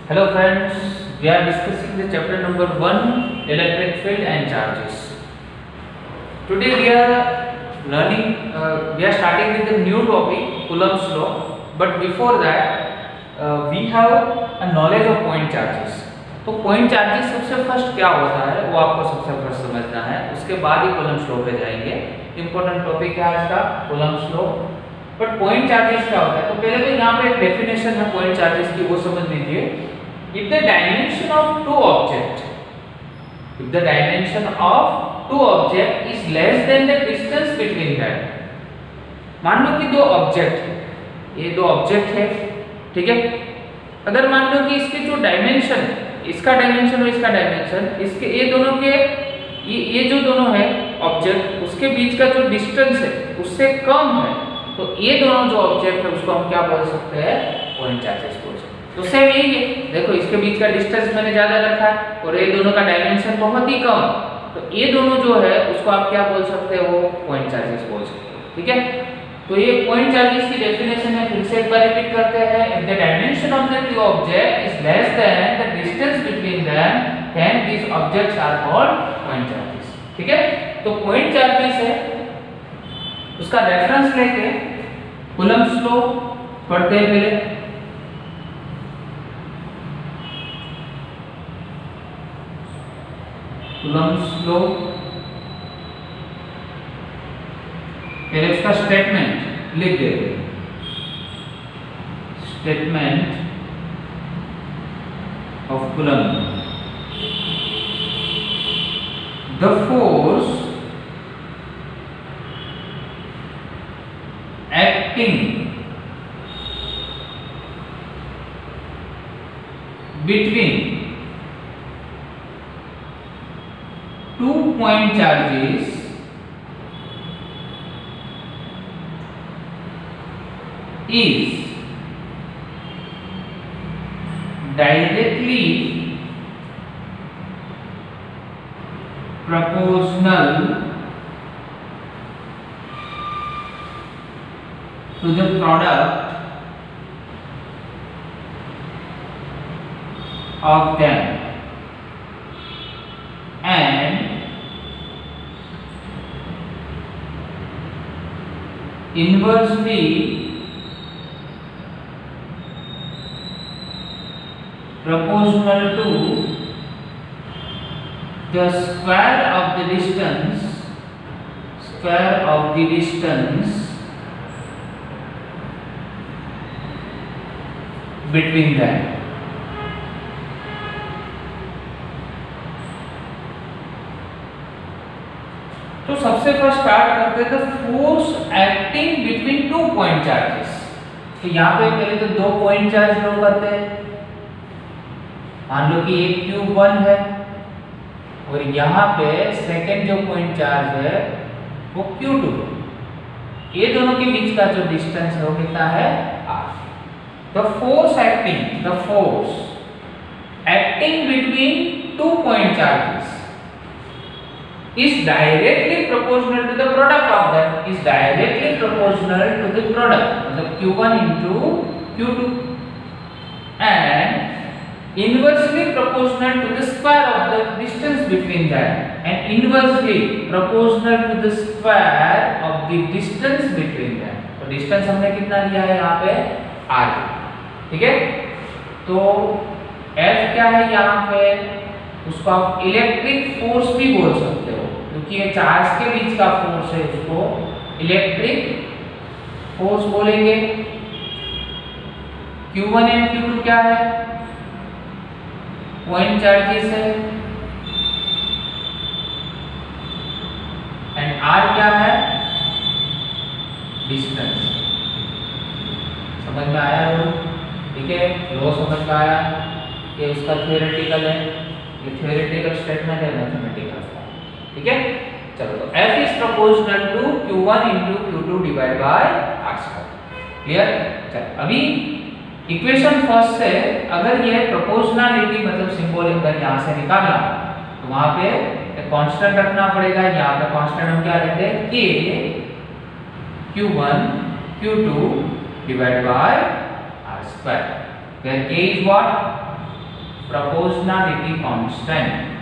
Hello friends, we are discussing the chapter number 1, electric field and charges. Today we are starting with the new topic, Coulomb's law. But before that, we have a knowledge of point charges. तो point charges सबसे first क्या होता है वो आपको सबसे first समझना है, उसके बाद ही Coulomb's law पे जाएंगे. इम्पोर्टेंट टॉपिक है आज का Coulomb's law. But point charges क्या होता है, तो पहले तो यहाँ पे एक डेफिनेशन है पॉइंट चार्जेस की, वो समझ लीजिए. If the dimension of two object is less than the distance between them, मान लो कि दो ऑब्जेक्ट है, ये दो ऑब्जेक्ट है, ठीक है. अगर मान लो कि इसके जो डायमेंशन, इसका डायमेंशन और इसका डायमेंशन, इसके ये दोनों के ये जो दोनों है ऑब्जेक्ट, उसके बीच का जो डिस्टेंस है उससे कम है, तो ये दोनों जो ऑब्जेक्ट है उसको हम क्या बोल सकते हैं, पॉइंट चार्जेस बोल सकते हैं. तो सेम यही है, देखो इसके बीच का डिस्टेंस मैंने ज्यादा रखा है और ये दोनों का डायमेंशन बहुत ही कम, तो ये दोनों जो है उसको आप क्या बोल सकते हो, पॉइंट चार्जेस बोल सकते हो. ठीक है, तो ये पॉइंट चार्जेस की डेफिनेशन है, फिर से एक बार रिपीट करते हैं. If the dimension of the two object is less than the distance between them, then this objects are called point charges. ठीक है, तो पॉइंट चार्जेस है, उसका रेफरेंस लेके कूलम्ब्स लॉ पढ़ते हैं पहले. कूलम्ब्स लॉ पहले उसका स्टेटमेंट लिख देते. Statement of coulomb. The force acting between two point charges is directly proportional to the product of them and inversely proportional to the square of the distance between them. तो सबसे first start करते हैं the force acting between two point charges. तो यहाँ पे पहले तो दो पॉइंट चार्ज ड्रॉ करते हैं. मान लो कि एक Q1 है और यहाँ पे सेकंड जो पॉइंट चार्ज है वो Q2. ये दोनों के बीच का जो डिस्टेंस है वो कितना है, R. The force acting between two point charges is directly proportional to the product of them. मतलब Q1 into Q2 and inversely proportional to the square of the distance between them and inversely proportional to the square of the distance between them. तो distance हमने कितना लिया है यहाँ पे, R. ठीक है, तो F क्या है यहाँ पे, उसको आप इलेक्ट्रिक फोर्स भी बोल सकते हो, क्योंकि ये चार्ज के बीच का फोर्स है, उसको इलेक्ट्रिक फोर्स बोलेंगे. Q1 एंड Q2 क्या है, पॉइंट चार्जेस है, एंड R क्या है, डिस्टेंस. समझ में आया लोग? ठीक है, लो समझ में आया कि उसका थ्योरेटिकल है, ये थ्योरेटिकल स्टेटमेंट है, मैथमेटिकल. ठीक है, चलो तो F is proportional to Q1 into Q2 divide by R square. Clear? चलो अभी इक्वेशन फर्स्ट से अगर ये प्रोपोर्शनलिटी मतलब सिंबल अगर यहाँ से निकालना तो वहां पे एक कांस्टेंट रखना पड़ेगा. यहाँ पे कांस्टेंट हम क्या लेते हैं, K Q1 Q2 divided by R square, where K is what, proportionality constant.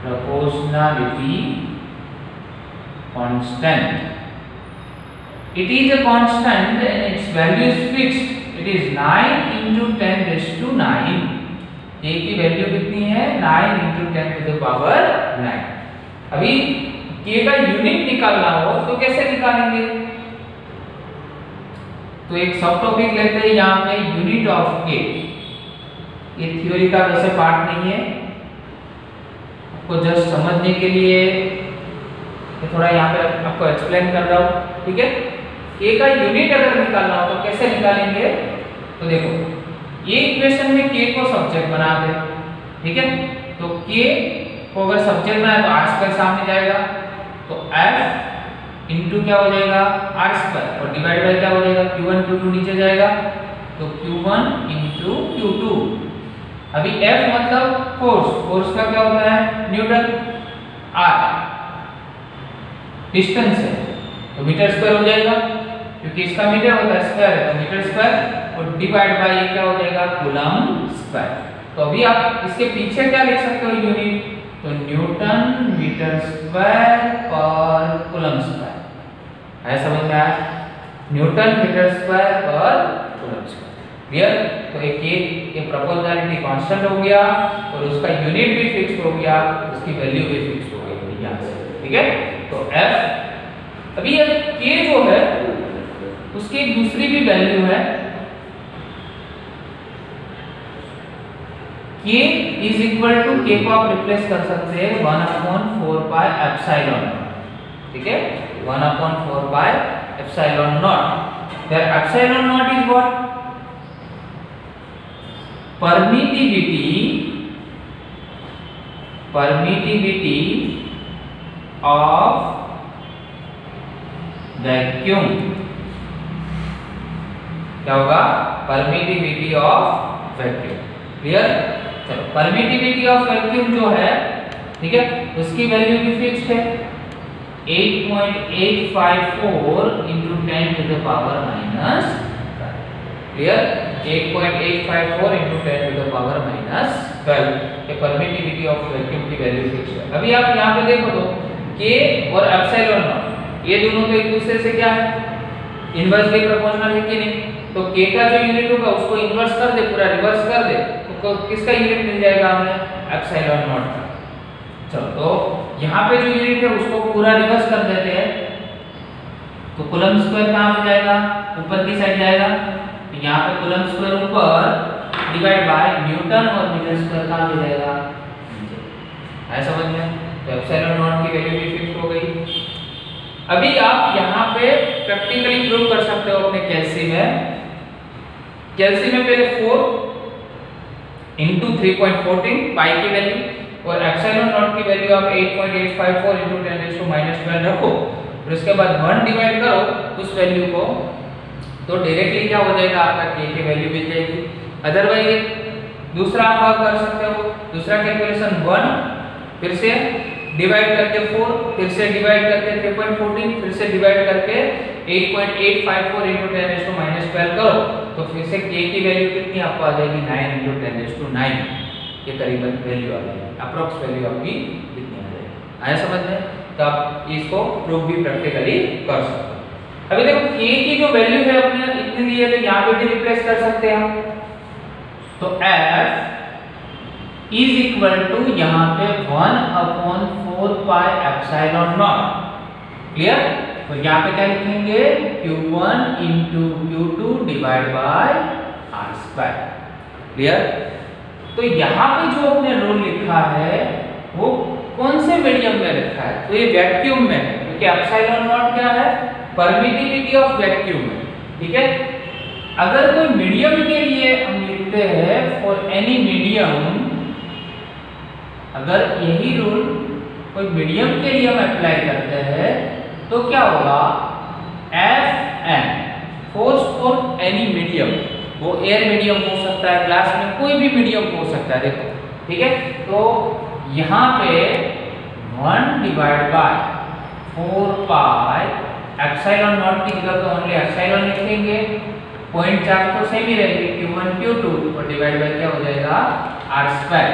Proportionality constant. It is a constant and its value is fixed. It is 9 into 10 raised to 9. A की value कितनी है? 9 into 10 to the power 9. अभी K का unit निकालना हो तो कैसे निकालेंगे? तो एक सब टॉपिक लेते हैं यहाँ पे, यूनिट ऑफ K. ये थ्योरी का वैसे पार्ट नहीं है, आपको जस्ट समझने के लिए थोड़ा यहाँ पे आपको एक्सप्लेन कर रहा हूँ, ठीक है? K का यूनिट अगर निकालना हो तो कैसे निकालेंगे? तो देखो, ये इक्वेशन में K को सब्जेक्ट बना दे, ठीक है? तो K को अगर सब्जेक्ट बनाए तो r स्क्वायर सामने जाएगा, तो f इंटू क्या हो जाएगा? r स्क्वायर, और डिवाइड बाय क्या हो जाएगा? q1 q2 नीचे जाएगा, तो q1 इंटू q2. अभी f मतलब फोर्स, फोर्स का क्या होता है? न्यूटन. r डिस्टेंस है तो मीटर स्क्वायर हो जाएगा, क्योंकि इसका मीटर होता है, स्क्वायर है तो मीटर स्क्वायर, और डिवाइड बाय ये क्या हो जाएगा? Coulomb square. तो अभी आप इसके पीछे क्या लिख सकते हो यूनिट? तो न्यूटन मीटर स्क्वायर पर कूलम स्क्वायर. है समझ में आया? न्यूटन मीटर स्क्वायर पर कूलम स्क्वायर. क्लियर? तो एक प्रोपोर्शनैलिटी कांस्टेंट हो गया और उसका यूनिट भी फिक्स हो गया, उसकी वैल्यू भी फिक्स हो गई यहाँ से, ठीक है? तो f, अभी ये k जो है उसकी एक दूसरी भी वैल्यू है, k is equal to, k को आप रिप्लेस कर सकते हैं 1/4 पाई एप्सिलॉन, ठीक है? 1/4 pi epsilon naught. There epsilon naught is what? permittivity of vacuum. क्या होगा? Permittivity of vacuum. क्लियर? चलो, परमिटिविटी ऑफ वैक्यूम जो है, ठीक है, उसकी वैल्यू भी फिक्स्ड है 8.854 into 10 to the power minus. Clear? 8.854 into 10 to the power minus 12. ये परमिटिविटी ऑफ वैक्यूम की वैल्यू फिक्स्ड है. अभी आप यहाँ पे देखो तो k और एप्सिलॉन नॉट, ये दोनों तो एक दूसरे से क्या है? इनवर्सली प्रोपोर्शनल है कि नहीं? तो k का जो यूनिट होगा उसको इन्वर्स कर दे, पूरा रिवर्स कर दे, तो किसका यूनिट मिल जाएगा हमें? एप्सिलॉन नॉट का. चलो, तो यहाँ पे जो यूनिट है उसको पूरा रिवर्स कर देते हैं, तो कूलम स्क्वायर कहाँ पे जाएगा? ऊपर की साइड जाएगा. तो यहाँ पे कूलम स्क्वायर ऊपर, डिवाइड बाय न्यूटन, और मीटर स्क्वायर कहाँ पे जाएगा? नीचे. है समझ में? तो एप्सिलॉन नॉट की वैल्यू भी फिक्स हो गई. अभी आप यहाँ पे प्रैक्टिकली प्रूव कर सकते हो अपने कैलसी में. कैलसी में पहले 4 into 3.14 पाई की वैल्यू, और एप्सिलॉन नॉट की वैल्यू आप 8.854 into 10 raised to -12 रखो, और उसके बाद 1 डिवाइड करो उस वैल्यू को, तो डायरेक्टली क्या हो जाएगा? आपका k की वैल्यू मिल जाएगी. अदरवाइज दूसरा आप कर सकते हो, दूसरा कैलकुलेशन 1 फिर से डिवाइड करके 4, फिर से डिवाइड करके 3.14, फिर से डिवाइड करके 8.854 into 10 raised to -12 करो, तो फिर से k की वैल्यू कितनी आपको आ जाएगी? 9 into 10 raised to 9 ये करीबन वैल्यू आ जाएगी. अप्रॉक्स वैल्यू आपकी कितनी आ जाएगी? आया समझ में? तो आप इसको प्रूफ भी प्रैक्टिकली कर सकते हो. अभी देखो, k की जो वैल्यू है अपने इतनी दी है, तो यहाँ पे भी रिप्लेस कर सकते हैं हम. तो f इज इक्वल टू यहाँ पे 1/4 पाई एप्सिलॉन नॉट. क्लियर? तो यहाँ पे क्या लिखेंगे? q1 into q2 divide by r square. Clear? तो यहाँ पे जो अपने रूल लिखा है वो कौन से मीडियम में लिखा है? तो ये वैक्यूम में है, क्योंकि एप्सिलॉन नॉट क्या है? परमिटिविटी ऑफ वैक्यूम है. ठीक है? अगर कोई मीडियम के लिए हम लिखते हैं फॉर एनी मीडियम, अगर यही रूल कोई मीडियम के लिए हम अप्लाई करते हैं तो क्या होगा? Fn force for any medium, वो एयर मीडियम हो सकता है, ग्लास में कोई भी मीडियम हो सकता है. देखो, ठीक है? तो यहाँ पे 1 divide by 4 pi epsilon not की जगह पे ओनली एप्सिलॉन लिखेंगे. पॉइंट चार्ज तो सेम ही रहेगी, q1 q2, और डिवाइड बाय क्या हो जाएगा आर स्क्वायर।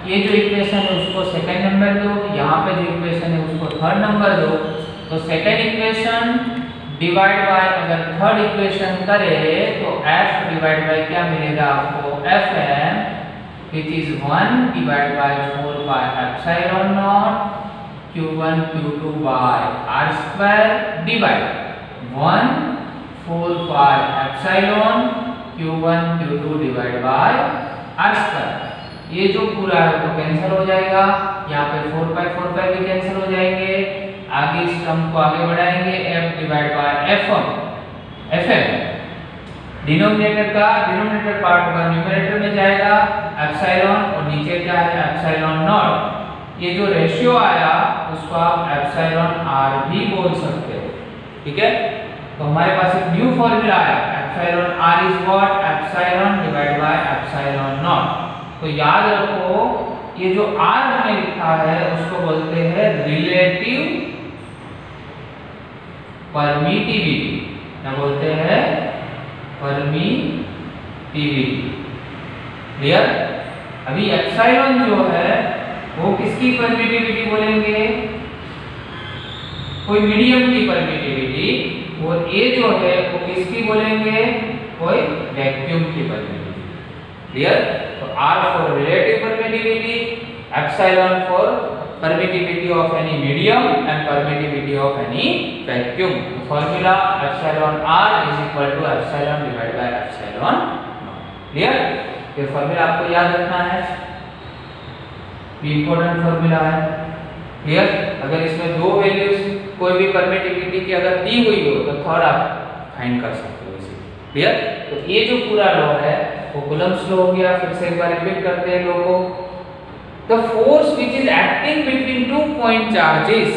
ये जो इक्वेशन है उसको सेकंड नंबर दो, यहाँ पे जो इक्वेशन है उसको थर्ड नंबर दो। तो सेकंड इक्वेशन डिवाइड बाय अगर थर्ड इक्वेशन करे तो f डिवाइड बाय क्या मिलेगा आपको fm which is 1 divided by 4 pi epsilon naught q1 q2 by r square divide 1 4 pi epsilon q1 q2 divided by r square। ये जो पूरा है तो कैंसिल हो जाएगा, यहाँ पे 4 pi भी कैंसिल हो जाएंगे। आगे इस टर्म को आगे बढ़ाएंगे f divide by fm denominator part होगा न्यूमरेटर में जाएगा एप्सिलॉन और नीचे क्या है एप्सिलॉन नॉट। ये जो रेशियो आया उसको आप एप्सिलॉन r भी बोल सकते हो, ठीक है। तो हमारे पास एक न्यू फॉर्मूला आया epsilon r is what epsilon divide by epsilon not. तो याद रखो ये जो r हमने लिखा है उसको बोलते हैं रिलेटिव परमिटिविटी, क्या बोलते हैं परमिटिविटी। क्लियर। अभी एप्सिलॉन जो है वो किसकी परमिटिविटी बोलेंगे, कोई मीडियम की परमिटिविटी, और ए जो है वो किसकी बोलेंगे, कोई वैक्यूम की परमिटिविटी। क्लियर। तो R for relative permittivity, epsilon for permittivity of any medium and permittivity of any vacuum। formula epsilon r is equal to epsilon divided by epsilon naught। clear। ये formula आपको याद रखना है, ये important formula है। clear। अगर इसमें दो वैल्यूज कोई भी permittivity की अगर दी हुई हो तो थर्ड आप फाइंड कर सकते हो इसे। clear। तो ये जो पूरा लॉ है वो कूलम्ब्स लॉ हो गया। फिर से एक बार रिपीट करते हैं लॉ को। The force which is acting between 2 point charges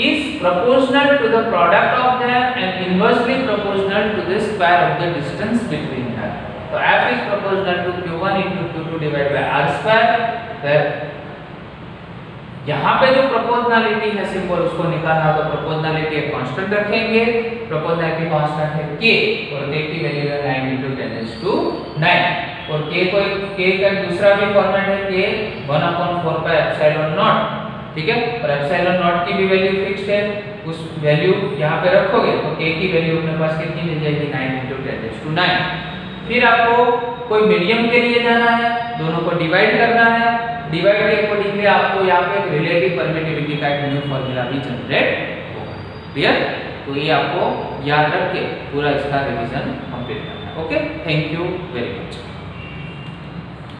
is proportional to the product of them and inversely proportional to the square of the distance between them। तो F is proportional to Q1 into Q2 divided by R square। तो यहाँ पे जो proportionality है symbol उसको निकालना तो proportionality एक कांस्टेंट रखेंगे। प्रोपोर्शनलिटी कांस्टेंट है K और K की वैल्यू है 9 into 10⁹ और k का दूसरा भी फॉर्मेट है k 1/4 pi एप्सिलॉन नॉट, ठीक है। और एप्सिलॉन नॉट की भी वैल्यू फिक्स्ड है, उस वैल्यू यहाँ पे रखोगे तो k की वैल्यू अपने पास कितनी मिल जाएगी 9 into 10⁹। फिर आपको कोई मीडियम के लिए जाना है, दोनों को डिवाइड करना है। डिवाइड के अकॉर्डिंगली आपको यहाँ पे एक रिलेटिव परमिटिविटी का एक न्यू फॉर्मूला भी जनरेट होगा। क्लियर। तो ये आपको याद रख के पूरा इसका रिवीजन कंप्लीट करना है। Okay, thank you very much.